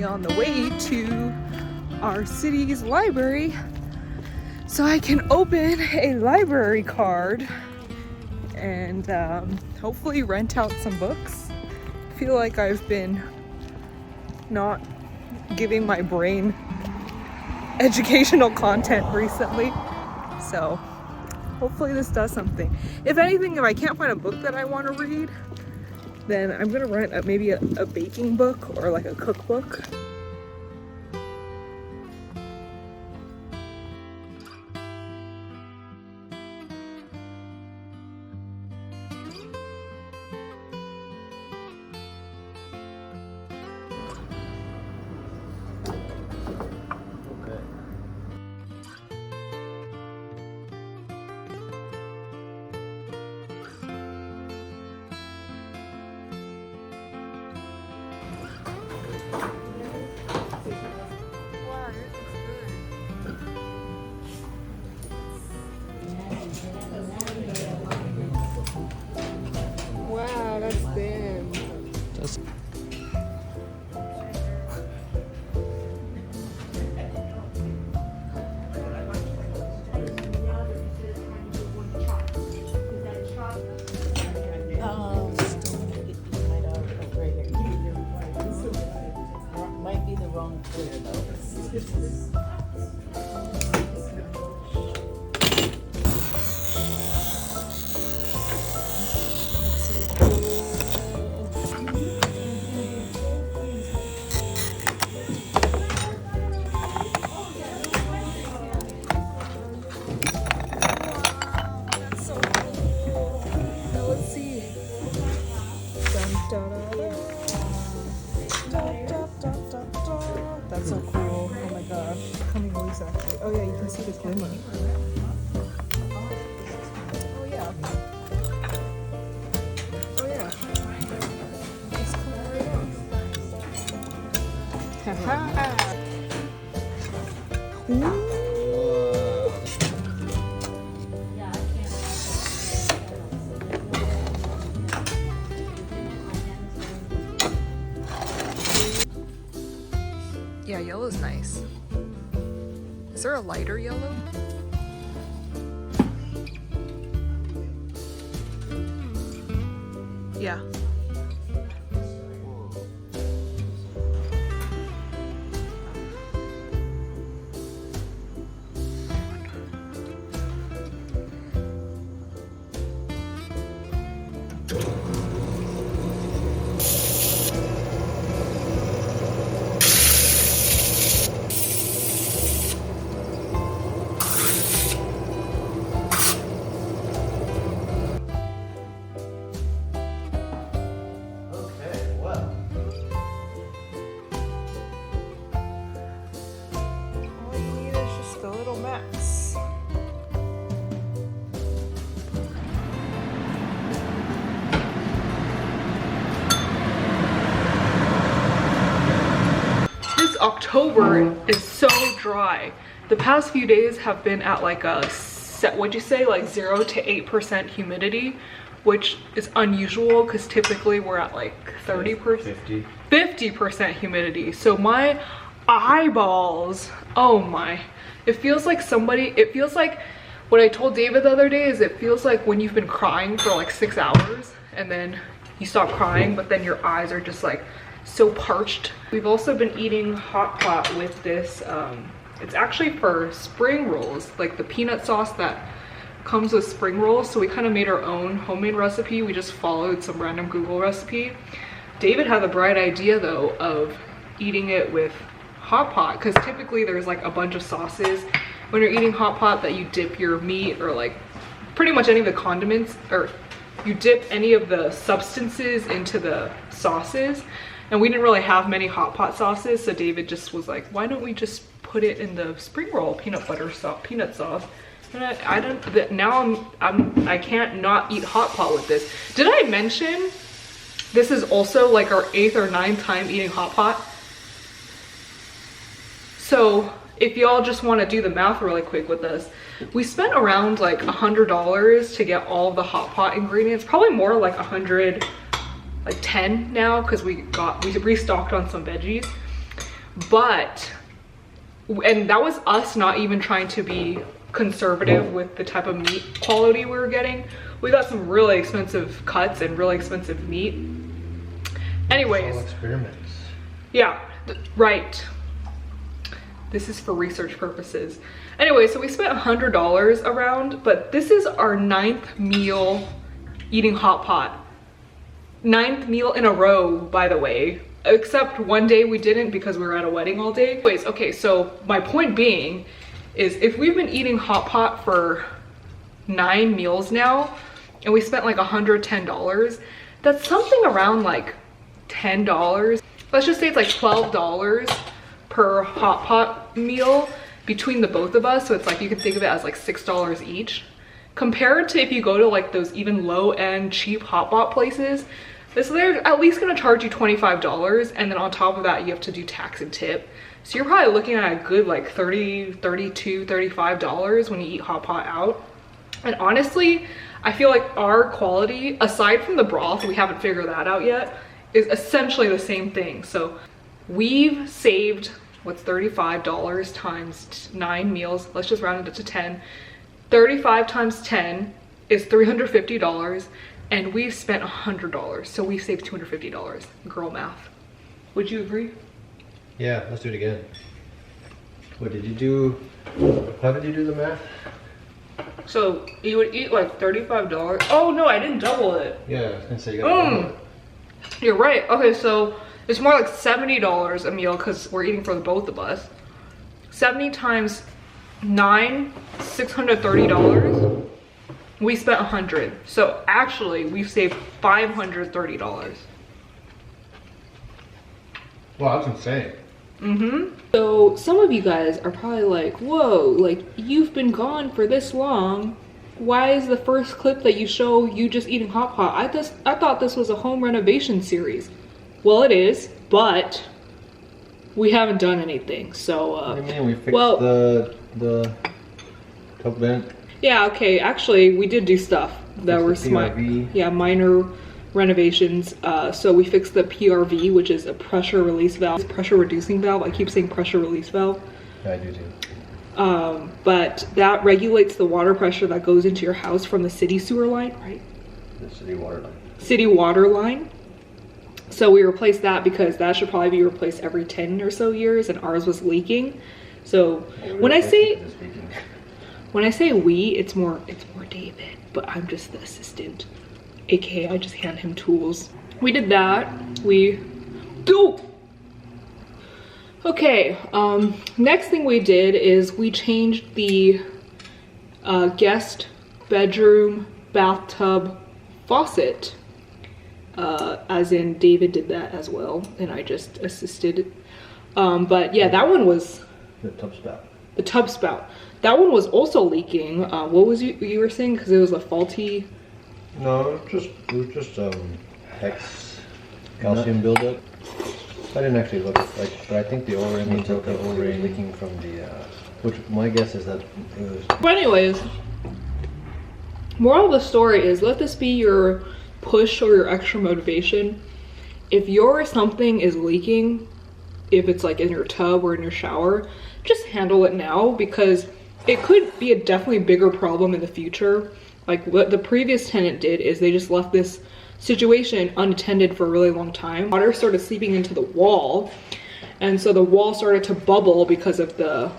currently on the way to our city's library so I can open a library card and hopefully rent out some books. I feel like I've been not giving my brain educational content recently, so hopefully this does something. If anything, if I can't find a book that I want to read, then I'm gonna rent maybe a baking book or like a cookbook. Wow, that's thin. Might be the wrong clear though. That's so cool. Oh my gosh. Coming loose actually. Oh yeah, you can see the glimmer. Oh yeah. Oh yeah. It's coming right off. Haha. Ooh. Yeah, yellow's nice. Is there a lighter yellow? Yeah. Max. This October is so dry. The past few days have been at like a set, what'd you say, like 0 to 8% humidity, which is unusual because typically we're at like 30%, 50% humidity. So my eyeballs, oh my. It feels like what I told David the other day is it feels like when you've been crying for like 6 hours and then you stop crying, but then your eyes are just like so parched. We've also been eating hot pot with this, it's actually for spring rolls, like the peanut sauce that comes with spring rolls. So we kind of made our own homemade recipe. We just followed some random Google recipe. David had the bright idea though of eating it with hot pot, because typically there's like a bunch of sauces when you're eating hot pot that you dip your meat or like pretty much any of the condiments, or you dip any of the substances into the sauces, and we didn't really have many hot pot sauces, so David just was like, why don't we just put it in the spring roll peanut sauce. And I can't not eat hot pot with this. Did I mention this is also like our 8th or 9th time eating hot pot? So if y'all just want to do the math really quick with this, we spent around like $100 to get all of the hot pot ingredients, probably more like 110 now because we restocked on some veggies. But, and that was us not even trying to be conservative with the type of meat quality we were getting. We got some really expensive cuts and really expensive meat. Anyways. All experiments. Yeah, right. This is for research purposes. Anyway, so we spent $100 around, but this is our 9th meal eating hot pot. 9th meal in a row, by the way. Except one day we didn't because we were at a wedding all day. Anyways, okay, so my point being is if we've been eating hot pot for 9 meals now and we spent like $110, that's something around like $10. Let's just say it's like $12 per hot pot meal between the both of us. So it's like, you can think of it as like $6 each. Compared to if you go to like those even low end cheap hot pot places, so they're at least gonna charge you $25, and then on top of that you have to do tax and tip. So you're probably looking at a good like $30, $32, $35 when you eat hot pot out. And honestly, I feel like our quality, aside from the broth, we haven't figured that out yet, is essentially the same thing. So we've saved, what's $35 times 9 meals? Let's just round it up to 10. 35 times 10 is $350, and we've spent $100. So we saved $250. Girl math. Would you agree? Yeah, let's do it again. What did you do? How did you do the math? So you would eat like $35. Oh no, I didn't double it. Yeah, I was gonna say you gotta double it. You're right. Okay, so it's more like $70 a meal because we're eating for the both of us. 70 times 9, $630. We spent $100. So actually, we've saved $530. Wow, that's insane. So some of you guys are probably like, whoa, like you've been gone for this long. Why is the first clip that you show you just eating hot pot? I thought this was a home renovation series. Well, it is, but we haven't done anything. So What do you mean? We fixed the tub vent. yeah, okay, actually we did do stuff that were PRV. yeah, minor renovations. So we fixed the PRV, which is a pressure release valve, pressure reducing valve. I keep saying pressure release valve. Yeah, I do too. But that regulates the water pressure that goes into your house from the city sewer line, right? The city water line. City water line. So we replaced that because that should probably be replaced every 10 or so years, and ours was leaking. So when I say we, it's more David, but I'm just the assistant, aka I just hand him tools. We did that. Okay, next thing we did is we changed the guest bedroom bathtub faucet, as in David did that as well, and I just assisted. But yeah, that one was the tub spout. The tub spout. That one was also leaking. What was you were saying? Because it was a faulty. No, it was just hex calcium buildup. I didn't actually look at but I think the O-ring was leaking from the which my guess is that it was. But anyways, moral of the story is, let this be your push or your extra motivation. If something is leaking, if it's like in your tub or in your shower, just handle it now, because it could be a definitely bigger problem in the future. Like what the previous tenant did is they just left this situation unattended for a really long time. Water started seeping into the wall, and so the wall started to bubble because of the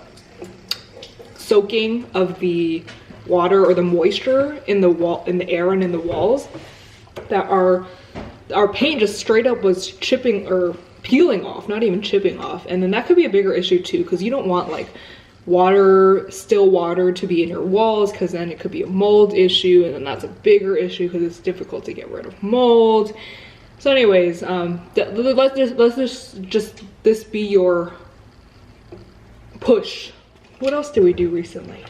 soaking of the water or the moisture in the wall, in the air and in the walls, that our paint just straight up was chipping or peeling off, not even chipping off. And then that could be a bigger issue too, because you don't want like still water to be in your walls, because then it could be a mold issue, and then that's a bigger issue because it's difficult to get rid of mold. So anyways, let's just this be your push. What else did we do recently?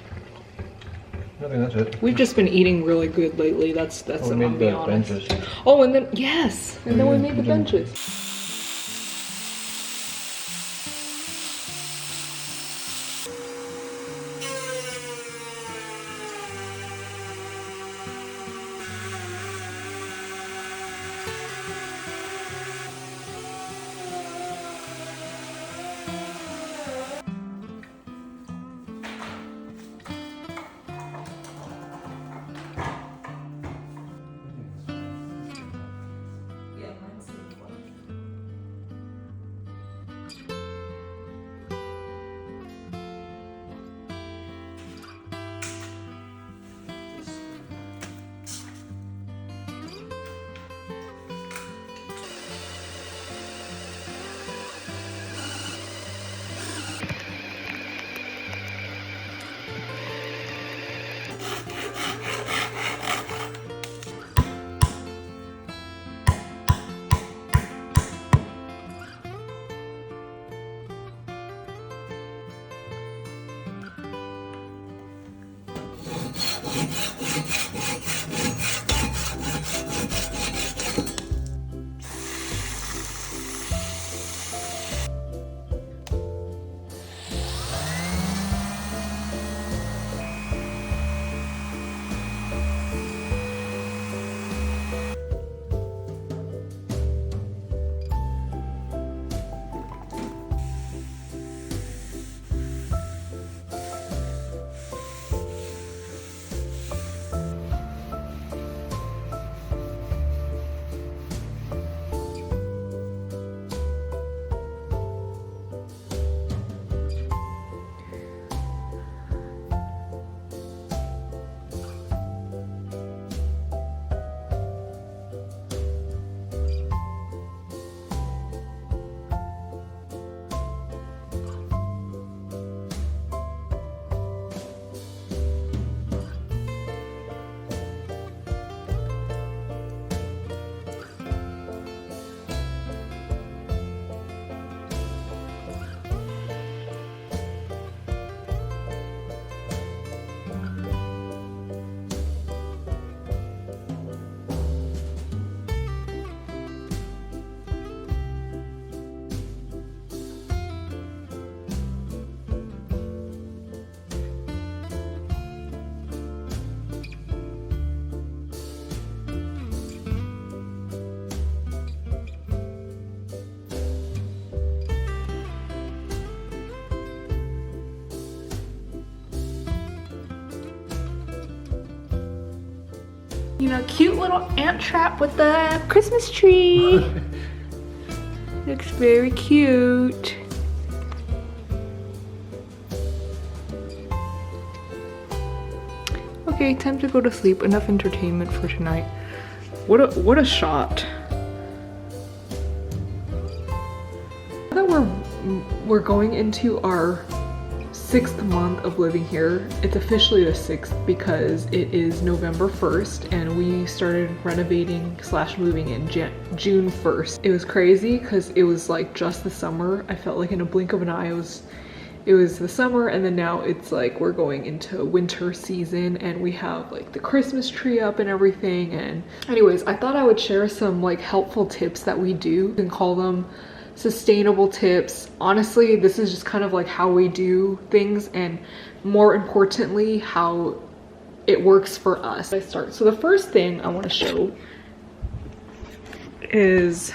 Nothing, that's it. We've just been eating really good lately. That's We I'm made being the honest. benches. Oh, and then yes, and then we made the benches. You know, cute little ant trap with the Christmas tree. Looks very cute. Okay, time to go to sleep. Enough entertainment for tonight. What a shot. Now that we're going into our 6th month of living here. It's officially the 6th because it is November 1st and we started renovating / moving in June 1st. It was crazy because it was like just the summer. I felt like in a blink of an eye it was the summer, and then now it's like we're going into winter season and we have like the Christmas tree up and everything. And anyways, I thought I would share some like helpful tips that we do. You can call them sustainable tips. Honestly, this is just kind of like how we do things, and more importantly, how it works for us. So the first thing I want to show is,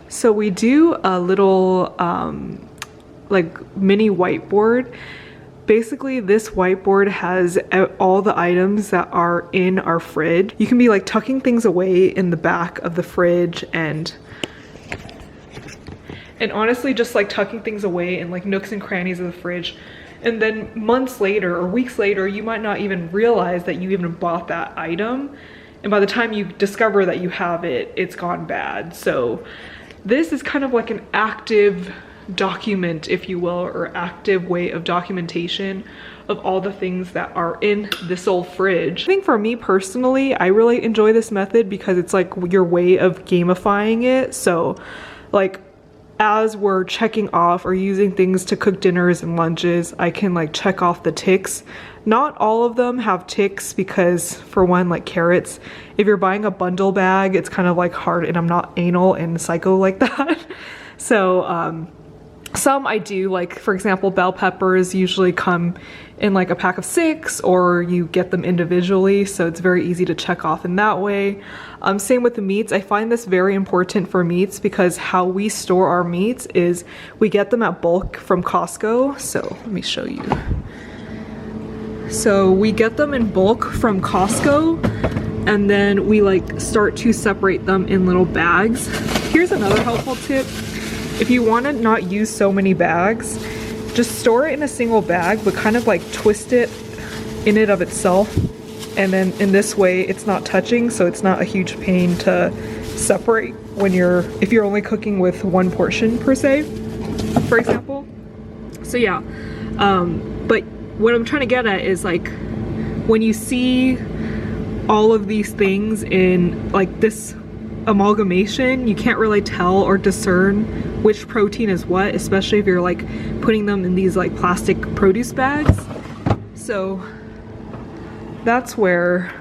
so we do a little like mini whiteboard. Basically, this whiteboard has all the items that are in our fridge. You can be like tucking things away in the back of the fridge, and honestly just like tucking things away in like nooks and crannies of the fridge. And then months later or weeks later, you might not even realize that you even bought that item. And by the time you discover that you have it, it's gone bad. So this is kind of like an active document, if you will, or active way of documentation of all the things that are in this old fridge. I think for me personally, I really enjoy this method because it's like your way of gamifying it. So like, as we're checking off or using things to cook dinners and lunches, I can like check off the ticks. Not all of them have ticks because, for one, like carrots, if you're buying a bundle bag, it's kind of like hard, and I'm not anal and psycho like that. So some I do, like for example, bell peppers usually come in like a pack of 6, or you get them individually, so it's very easy to check off in that way. Same with the meats. I find this very important for meats because how we store our meats is we get them at bulk from Costco. So let me show you. So we get them in bulk from Costco, and then we like start to separate them in little bags. Here's another helpful tip. If you want to not use so many bags, just store it in a single bag, but kind of like twist it in and of itself. And then in this way, it's not touching, so it's not a huge pain to separate when if you're only cooking with one portion per se, for example. So yeah, but what I'm trying to get at is like, when you see all of these things in like this amalgamation, you can't really tell or discern which protein is what, especially if you're like putting them in these like plastic produce bags. So that's where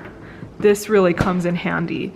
this really comes in handy.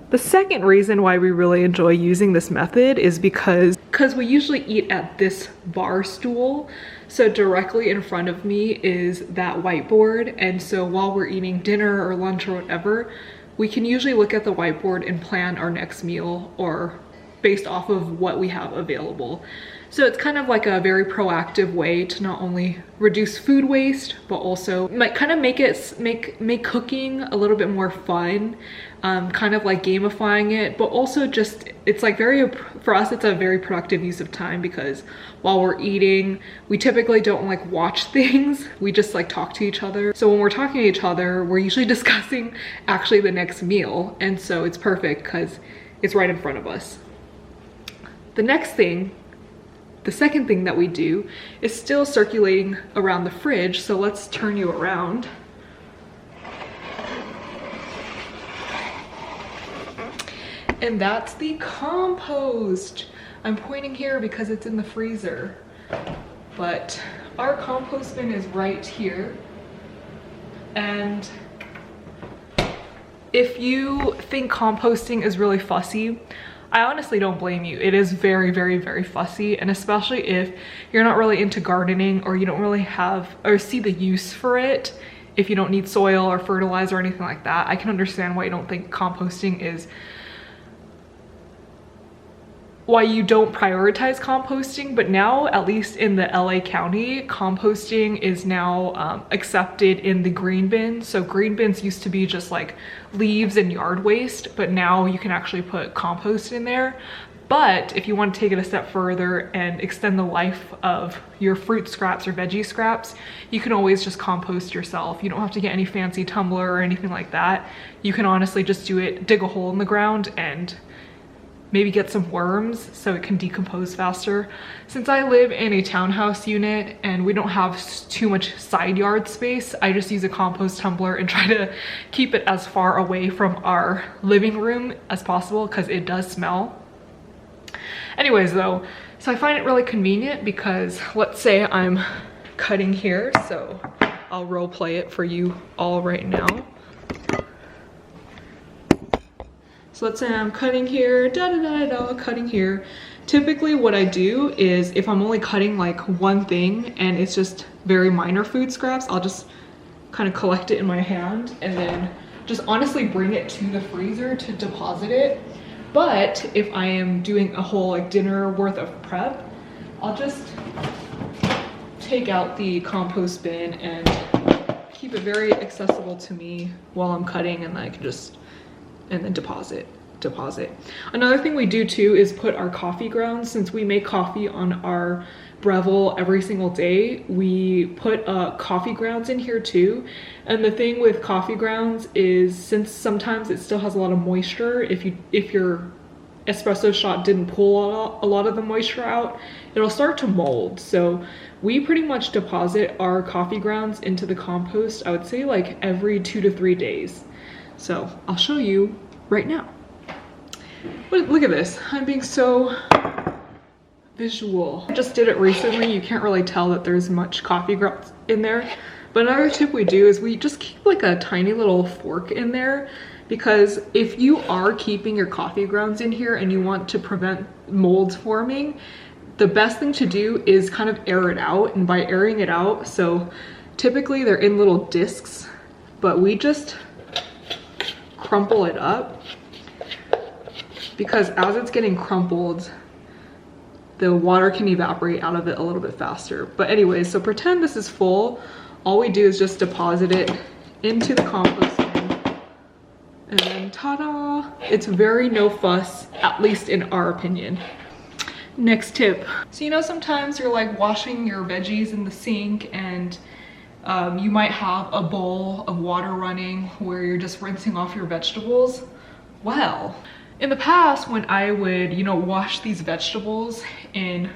The second reason why we really enjoy using this method is because we usually eat at this bar stool. So directly in front of me is that whiteboard, and so while we're eating dinner or lunch or whatever, we can usually look at the whiteboard and plan our next meal, or based off of what we have available. So it's kind of like a very proactive way to not only reduce food waste, but also might kind of make cooking a little bit more fun, kind of like gamifying it, but also just, it's like for us, it's a very productive use of time, because while we're eating, we typically don't like watch things, we just like talk to each other. So when we're talking to each other, we're usually discussing actually the next meal. And so it's perfect because it's right in front of us. The second thing that we do is still circulating around the fridge. So let's turn you around. And that's the compost. I'm pointing here because it's in the freezer, but our compost bin is right here. And if you think composting is really fussy, I honestly don't blame you. It is very, very, very fussy, and especially if you're not really into gardening, or you don't really have or see the use for it, if you don't need soil or fertilizer or anything like that, I can understand why you don't think composting is why you don't prioritize composting, but now, at least in the LA County, composting is now accepted in the green bin. So green bins used to be just like leaves and yard waste, but now you can actually put compost in there. But if you want to take it a step further and extend the life of your fruit scraps or veggie scraps, you can always just compost yourself. You don't have to get any fancy tumbler or anything like that. You can honestly just do it, dig a hole in the ground and maybe get some worms so it can decompose faster. Since I live in a townhouse unit and we don't have too much side yard space, I just use a compost tumbler and try to keep it as far away from our living room as possible because it does smell. Anyways though, so I find it really convenient because let's say I'm cutting here, so I'll role play it for you all right now. So let's say I'm cutting here, cutting here. Typically what I do is if I'm only cutting like one thing and it's just very minor food scraps, I'll just kind of collect it in my hand and then just honestly bring it to the freezer to deposit it. But if I am doing a whole like dinner worth of prep, I'll just take out the compost bin and keep it very accessible to me while I'm cutting, and I can just, and then deposit. Another thing we do too is put our coffee grounds. Since we make coffee on our Breville every single day, we put coffee grounds in here too. And the thing with coffee grounds is, since sometimes it still has a lot of moisture, if your espresso shot didn't pull a lot of the moisture out, it'll start to mold. So we pretty much deposit our coffee grounds into the compost, I would say like every 2 to 3 days. So I'll show you right now. But look at this, I'm being so visual. I just did it recently. You can't really tell that there's much coffee grounds in there. But another tip we do is we just keep like a tiny little fork in there, because if you are keeping your coffee grounds in here and you want to prevent molds forming, the best thing to do is kind of air it out. And by airing it out, so typically they're in little discs, but we just crumple it up, because as it's getting crumpled, the water can evaporate out of it a little bit faster. But anyways, so pretend this is full. All we do is just deposit it into the compost bin, and then ta-da! It's very no fuss, at least in our opinion. Next tip. So you know, sometimes you're like washing your veggies in the sink and you might have a bowl of water running where you're just rinsing off your vegetables. Well, in the past, when I would, you know, wash these vegetables in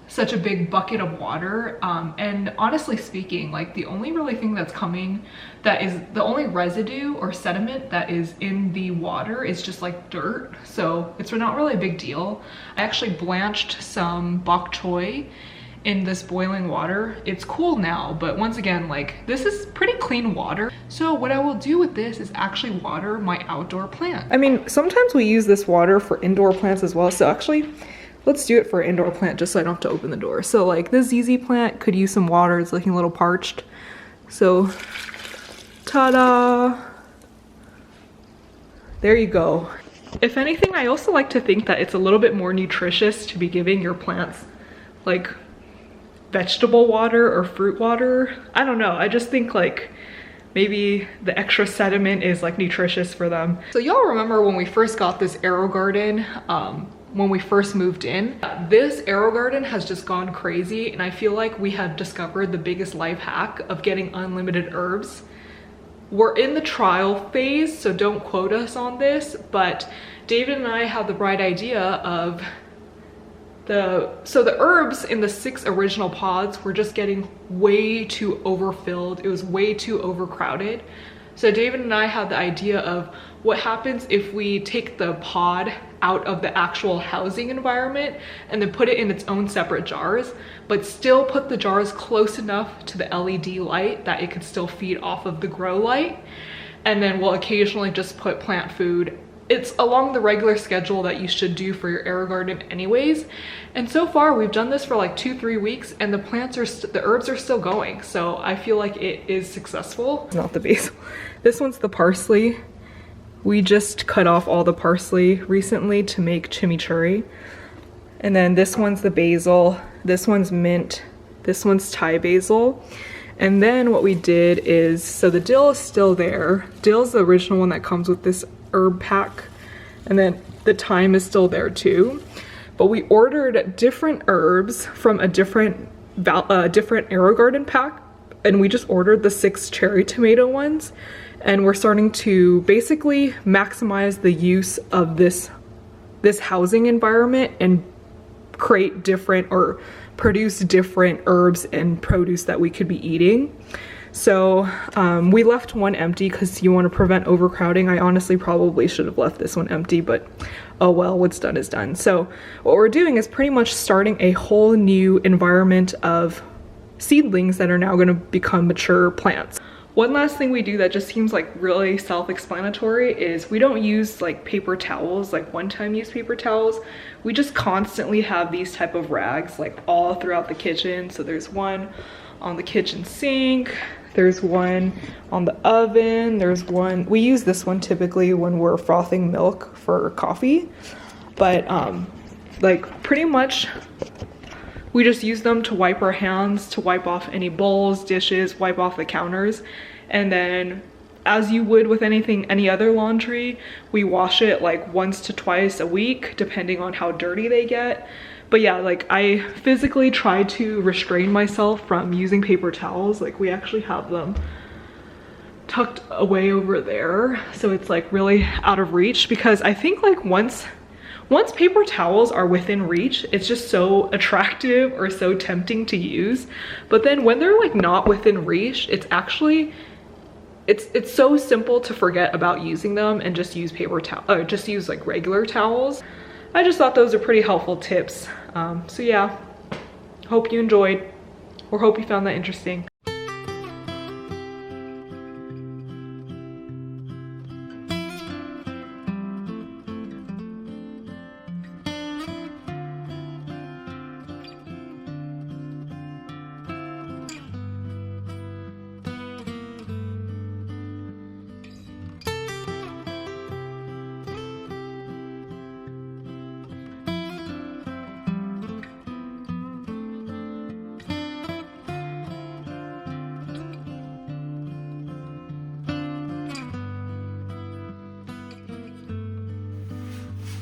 such a big bucket of water, and honestly speaking, like the only really thing that's coming, that is the only residue or sediment that is in the water is just like dirt. So it's not really a big deal. I actually blanched some bok choy in this boiling water. It's cool now, but once again, like this is pretty clean water. So what I will do with this is actually water my outdoor plant. I mean, sometimes we use this water for indoor plants as well. So actually, let's do it for an indoor plant just so I don't have to open the door. So like this ZZ plant could use some water. It's looking a little parched. So ta-da! There you go. If anything, I also like to think that it's a little bit more nutritious to be giving your plants like vegetable water or fruit water. I don't know, I just think like maybe the extra sediment is like nutritious for them. So y'all remember when we first got this AeroGarden, when we first moved in? This AeroGarden has just gone crazy, and I feel like we have discovered the biggest life hack of getting unlimited herbs. We're in the trial phase, so don't quote us on this, but David and I had the bright idea of so the herbs in the 6 original pods were just getting way too overfilled. It was way too overcrowded. So David and I had the idea of what happens if we take the pod out of the actual housing environment and then put it in its own separate jars, but still put the jars close enough to the LED light that it could still feed off of the grow light. And then we'll occasionally just put plant food. It's along the regular schedule that you should do for your AeroGarden anyways. And so far we've done this for like 2-3 weeks and the plants are, the herbs are still going. So I feel like it is successful. Not the basil. This one's the parsley. We just cut off all the parsley recently to make chimichurri. And then this one's the basil, this one's mint, this one's Thai basil. And then what we did is, so the dill is still there. Dill is the original one that comes with this herb pack. And then the thyme is still there too. But we ordered different herbs from a different AeroGarden pack. And we just ordered the 6 cherry tomato ones. And we're starting to basically maximize the use of this housing environment and create different or produce different herbs and produce that we could be eating. So we left one empty because you want to prevent overcrowding. I honestly probably should have left this one empty, but oh well, what's done is done. So what we're doing is pretty much starting a whole new environment of seedlings that are now going to become mature plants. One last thing we do that just seems like really self-explanatory is we don't use like paper towels, like one-time use paper towels. We just constantly have these type of rags like all throughout the kitchen. So there's one on the kitchen sink, there's one on the oven, there's one, we use this one typically when we're frothing milk for coffee, but like pretty much we just use them to wipe our hands, to wipe off any bowls, dishes, wipe off the counters. And then as you would with any other laundry, we wash it like once to twice a week, depending on how dirty they get. But yeah, like I physically try to restrain myself from using paper towels. Like we actually have them tucked away over there. So it's like really out of reach, because I think like once paper towels are within reach, it's just so attractive or so tempting to use. But then when they're like not within reach, it's actually, it's so simple to forget about using them and just use paper towel, or just use like regular towels. I just thought those are pretty helpful tips. So yeah, hope you enjoyed, or hope you found that interesting.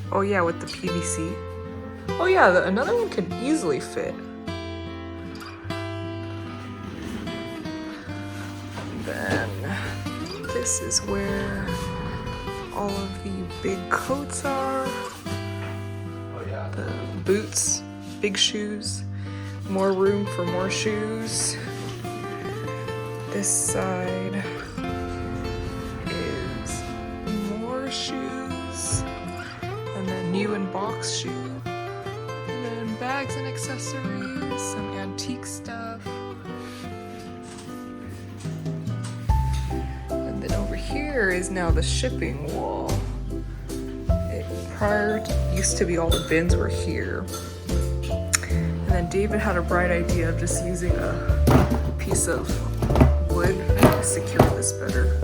Oh yeah, with the PVC. Oh yeah, another one could easily fit. And then this is where all of the big coats are. Oh yeah. The boots, big shoes, more room for more shoes. This side is more shoes. And then new and box shoe. And then bags and accessories, some antique stuff. And then over here is now the shipping wall. Used to be all the bins were here. And then David had a bright idea of just using a piece of wood to secure this better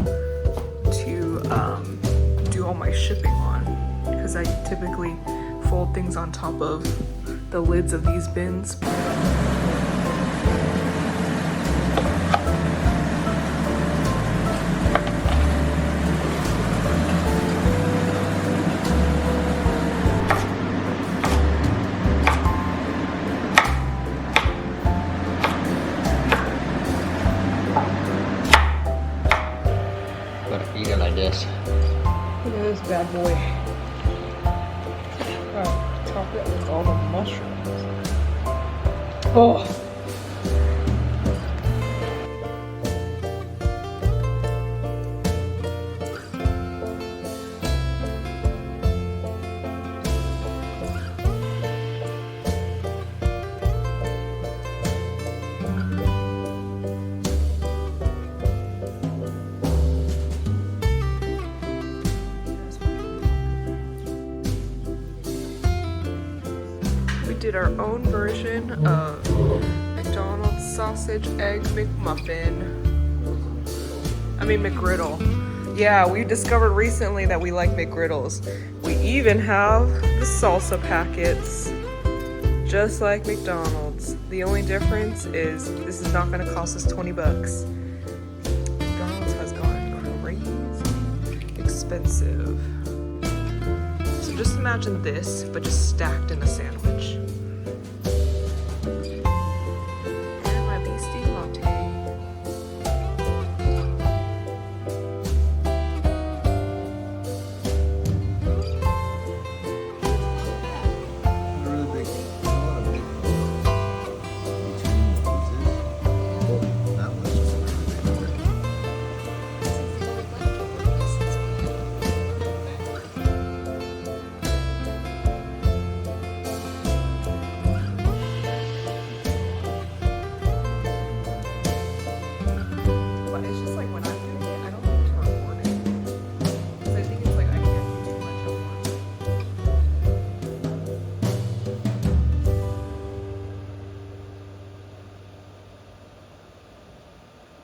to do all my shipping on. Because I typically fold things on top of the lids of these bins. Gotta eat it like this. Look at this bad boy. Top it with all the mushrooms. Oh. Did our own version of McDonald's sausage egg McMuffin. I mean McGriddle. Yeah, we discovered recently that we like McGriddles. We even have the salsa packets, just like McDonald's. The only difference is this is not gonna cost us 20 bucks. McDonald's has gone crazy expensive. So just imagine this, but just stacked in a sandwich.